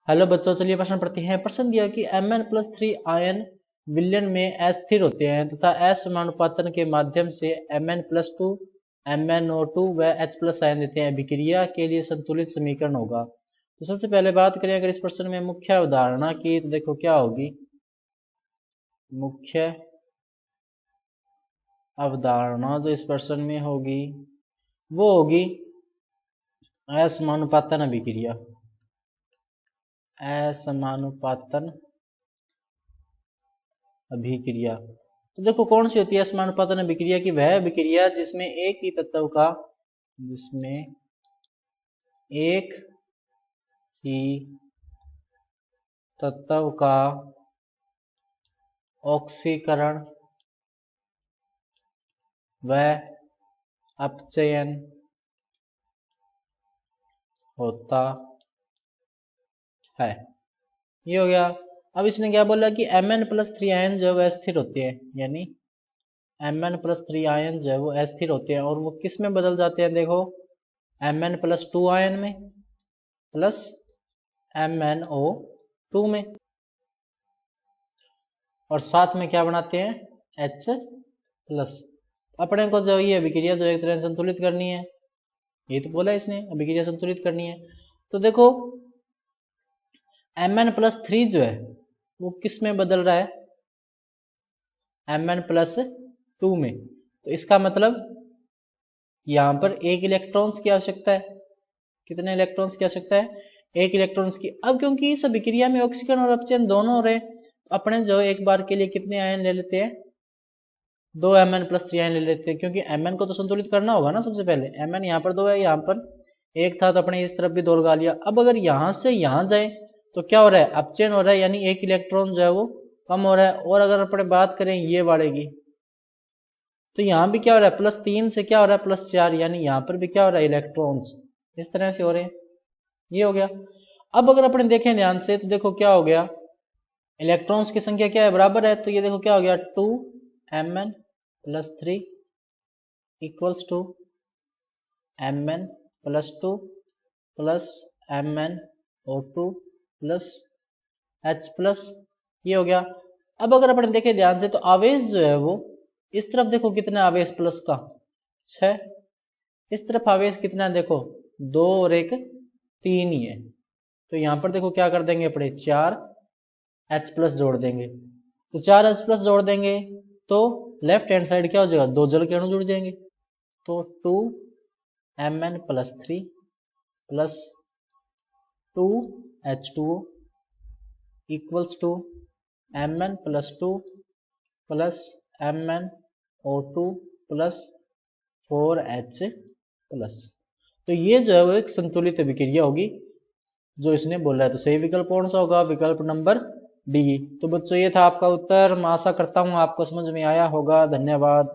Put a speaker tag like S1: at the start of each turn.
S1: Hello बच्चों, चलिए प्रश्न पढ़ते हैं। प्रश्न दिया कि Mn+3 आयन विलयन में अस्थिर होते हैं तथा असमानुपातन के माध्यम से Mn+2 MnO2 व H+ आयन देते हैं। अभिक्रिया के लिए संतुलित समीकरण होगा। तो सबसे पहले बात करें अगर इस प्रश्न में मुख्य अवधारणा की, तो देखो क्या होगी। मुख्य अवधारणा जो इस प्रश्न में होगी वो होगी असमानुपातन अभिक्रिया। असमानुपातन अभिक्रिया तो देखो कौन सी होती है असमानुपातन अभिक्रिया की? वह अभिक्रिया जिसमें एक ही तत्व का ऑक्सीकरण व अपचयन होता है। ये हो गया। अब इसने क्या बोला कि Mn+3 आयन जो है वह स्थिर होते हैं, यानी Mn+3 आयन जो है वो अस्थिर होते हैं और वो किस में बदल जाते हैं? देखो Mn+2 आयन में प्लस MnO2 में, और साथ में क्या बनाते हैं? H+। अपने को जो ये अभिक्रिया जो एक तरह से संतुलित करनी है, ये तो बोला इसने अभिक्रिया संतुलित करनी है। तो देखो Mn+3 जो है वो किस में बदल रहा है? Mn+2 में। तो इसका मतलब यहां पर एक इलेक्ट्रॉन्स की आवश्यकता है। कितने इलेक्ट्रॉन्स की आवश्यकता है? एक इलेक्ट्रॉन्स की। अब क्योंकि इस अभिक्रिया में ऑक्सीकरण और अपचयन दोनों हो रहे, तो अपने जो एक बार के लिए कितने आयन ले लेते हैं? 2 Mn+3 आयन ले लेते हैं, क्योंकि Mn को तो संतुलित करना होगा ना। सबसे पहले Mn यहाँ पर 2 है, यहाँ पर 1 था, तो अपने इस तरफ भी 2 लगा लिया। अब अगर यहां से यहां जाए तो क्या हो रहा है? अपचयन हो रहा है, यानी एक इलेक्ट्रॉन जो है वो कम हो रहा है। और अगर अपने बात करें ये वाले की, तो यहाँ भी क्या हो रहा है? +3 से क्या हो रहा है? +4, यानी यहाँ पर भी क्या हो रहा है? इलेक्ट्रॉन्स इस तरह से हो रहे हैं। ये हो गया। अब अगर अपने देखें ध्यान से तो देखो क्या हो गया, इलेक्ट्रॉन्स की संख्या क्या है? बराबर है। तो ये देखो क्या हो गया, 2Mn+3 equals to Mn+2 plus MnO2 plus H+। ये हो गया। अब अगर अपन देखें ध्यान से तो आवेश जो है वो इस तरफ देखो कितना आवेश प्लस का 6, इस तरफ आवेश कितना है? देखो 2 और 1 3 ही है। तो यहां पर देखो क्या कर देंगे अपने 4H+ जोड़ देंगे। तो 4H+ जोड़ देंगे तो लेफ्ट हैंड साइड क्या हो जाएगा? 2 जल के अणु जुड़ जाएंगे। तो 2Mn+3 plus 2H2O equals to Mn+2 plus MnO2 plus 4H+। तो ये जो है वो एक संतुलित अभिक्रिया होगी जो इसने बोला है। तो सही विकल्प कौन सा होगा? विकल्प नंबर डी। तो बच्चों ये था आपका उत्तर। मैं आशा करता हूं आपको समझ में आया होगा। धन्यवाद।